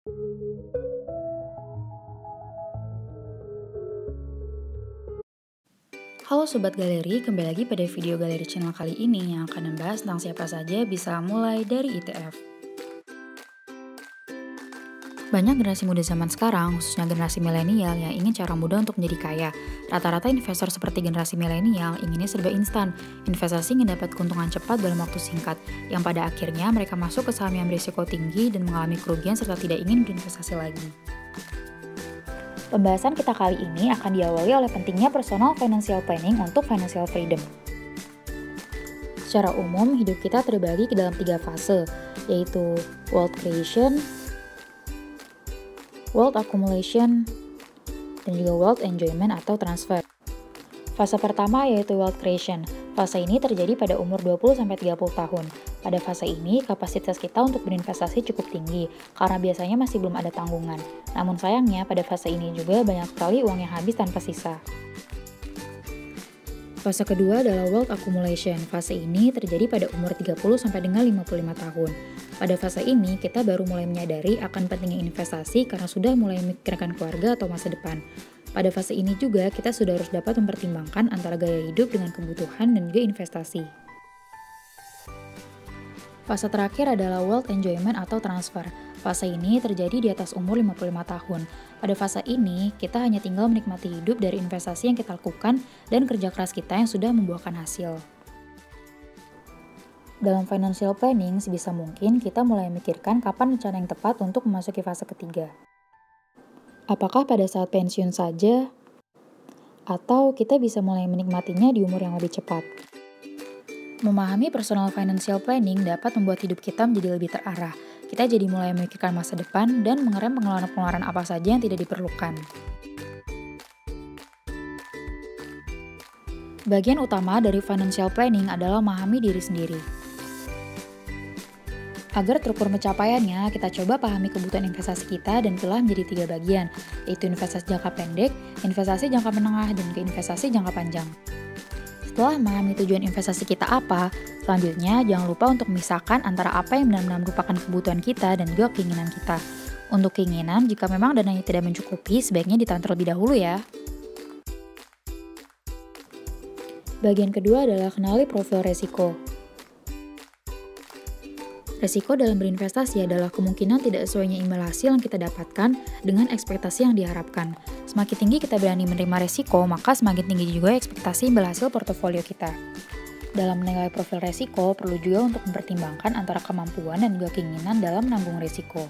Halo Sobat Galeri, kembali lagi pada video Galeri Channel kali ini yang akan membahas tentang siapa saja bisa mulai dari ETF. Banyak generasi muda zaman sekarang, khususnya generasi milenial yang ingin cara mudah untuk menjadi kaya. Rata-rata investor seperti generasi milenial inginnya serba instan. Investasi ingin dapat keuntungan cepat dalam waktu singkat, yang pada akhirnya mereka masuk ke saham yang berisiko tinggi dan mengalami kerugian serta tidak ingin berinvestasi lagi. Pembahasan kita kali ini akan diawali oleh pentingnya personal financial planning untuk financial freedom. Secara umum, hidup kita terbagi ke dalam 3 fase, yaitu wealth creation, wealth accumulation, dan juga wealth enjoyment atau transfer. Fase pertama yaitu wealth creation. Fase ini terjadi pada umur 20-30 tahun. Pada fase ini, kapasitas kita untuk berinvestasi cukup tinggi, karena biasanya masih belum ada tanggungan. Namun sayangnya, pada fase ini juga banyak sekali uang yang habis tanpa sisa. Fase kedua adalah wealth accumulation. Fase ini terjadi pada umur 30 sampai dengan 55 tahun. Pada fase ini, kita baru mulai menyadari akan pentingnya investasi karena sudah mulai memikirkan keluarga atau masa depan. Pada fase ini juga, kita sudah harus dapat mempertimbangkan antara gaya hidup dengan kebutuhan dan juga investasi. Fase terakhir adalah wealth enjoyment atau transfer. Fase ini terjadi di atas umur 55 tahun. Pada fase ini, kita hanya tinggal menikmati hidup dari investasi yang kita lakukan dan kerja keras kita yang sudah membuahkan hasil. Dalam financial planning, sebisa mungkin kita mulai memikirkan kapan rencana yang tepat untuk memasuki fase ketiga. Apakah pada saat pensiun saja? Atau kita bisa mulai menikmatinya di umur yang lebih cepat? Memahami personal financial planning dapat membuat hidup kita menjadi lebih terarah. Kita jadi mulai memikirkan masa depan dan mengerem pengeluaran-pengeluaran apa saja yang tidak diperlukan. Bagian utama dari financial planning adalah memahami diri sendiri. Agar terukur pencapaiannya, kita coba pahami kebutuhan investasi kita dan pilah menjadi 3 bagian, yaitu investasi jangka pendek, investasi jangka menengah, dan juga investasi jangka panjang. Setelah memahami tujuan investasi kita apa, selanjutnya jangan lupa untuk memisahkan antara apa yang benar-benar merupakan kebutuhan kita dan juga keinginan kita. Untuk keinginan, jika memang dananya tidak mencukupi, sebaiknya ditahan terlebih dahulu ya. Bagian kedua adalah kenali profil resiko. Resiko dalam berinvestasi adalah kemungkinan tidak sesuainya imbal hasil yang kita dapatkan dengan ekspektasi yang diharapkan. Semakin tinggi kita berani menerima resiko, maka semakin tinggi juga ekspektasi imbal hasil portofolio kita. Dalam menilai profil resiko, perlu juga untuk mempertimbangkan antara kemampuan dan juga keinginan dalam menanggung resiko.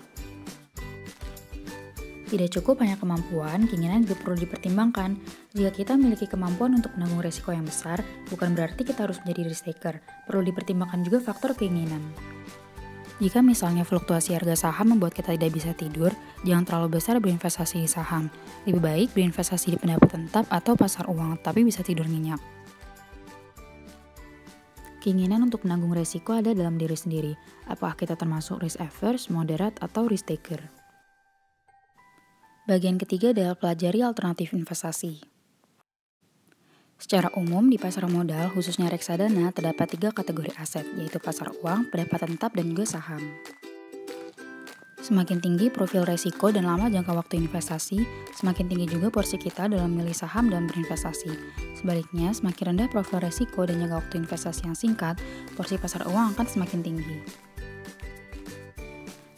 Tidak cukup hanya kemampuan, keinginan juga perlu dipertimbangkan. Jika kita memiliki kemampuan untuk menanggung resiko yang besar, bukan berarti kita harus menjadi risk taker. Perlu dipertimbangkan juga faktor keinginan. Jika misalnya fluktuasi harga saham membuat kita tidak bisa tidur, jangan terlalu besar berinvestasi di saham. Lebih baik berinvestasi di pendapatan tetap atau pasar uang, tapi bisa tidur nyenyak. Keinginan untuk menanggung resiko ada dalam diri sendiri. Apakah kita termasuk risk averse, moderate, atau risk taker? Bagian ketiga adalah pelajari alternatif investasi. Secara umum, di pasar modal, khususnya reksadana, terdapat 3 kategori aset, yaitu pasar uang, pendapatan tetap, dan juga saham. Semakin tinggi profil resiko dan lama jangka waktu investasi, semakin tinggi juga porsi kita dalam memilih saham dan berinvestasi. Sebaliknya, semakin rendah profil resiko dan jangka waktu investasi yang singkat, porsi pasar uang akan semakin tinggi.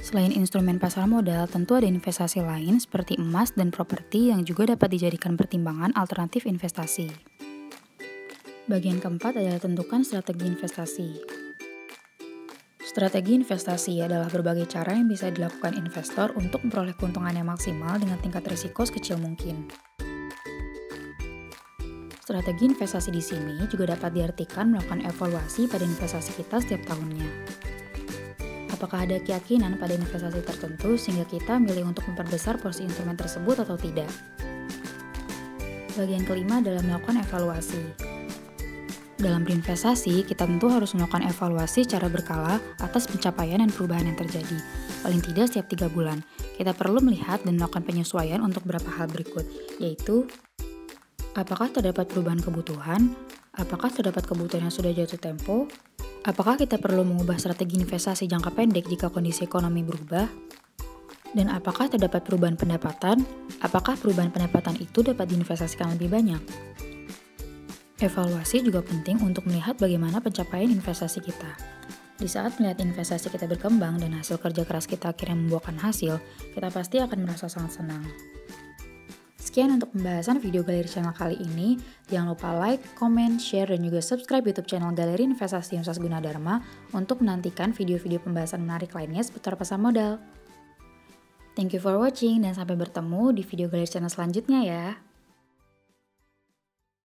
Selain instrumen pasar modal, tentu ada investasi lain seperti emas dan properti yang juga dapat dijadikan pertimbangan alternatif investasi. Bagian keempat adalah tentukan strategi investasi. Strategi investasi adalah berbagai cara yang bisa dilakukan investor untuk memperoleh keuntungan yang maksimal dengan tingkat risiko sekecil mungkin. Strategi investasi di sini juga dapat diartikan melakukan evaluasi pada investasi kita setiap tahunnya. Apakah ada keyakinan pada investasi tertentu sehingga kita milih untuk memperbesar porsi instrumen tersebut atau tidak? Bagian kelima adalah melakukan evaluasi. Dalam berinvestasi, kita tentu harus melakukan evaluasi secara berkala atas pencapaian dan perubahan yang terjadi. Paling tidak setiap 3 bulan, kita perlu melihat dan melakukan penyesuaian untuk beberapa hal berikut, yaitu apakah terdapat perubahan kebutuhan, apakah terdapat kebutuhan yang sudah jatuh tempo, apakah kita perlu mengubah strategi investasi jangka pendek jika kondisi ekonomi berubah, Dan apakah terdapat perubahan pendapatan? Apakah perubahan pendapatan itu dapat diinvestasikan lebih banyak? Evaluasi juga penting untuk melihat bagaimana pencapaian investasi kita. Di saat melihat investasi kita berkembang dan hasil kerja keras kita akhirnya membuahkan hasil, kita pasti akan merasa sangat senang. Sekian untuk pembahasan video Galeri Channel kali ini. Jangan lupa like, comment, share, dan juga subscribe YouTube channel Galeri Investasi Universitas Gunadarma untuk menantikan video-video pembahasan menarik lainnya seputar pasar modal. Thank you for watching dan sampai bertemu di video Galeri Channel selanjutnya ya.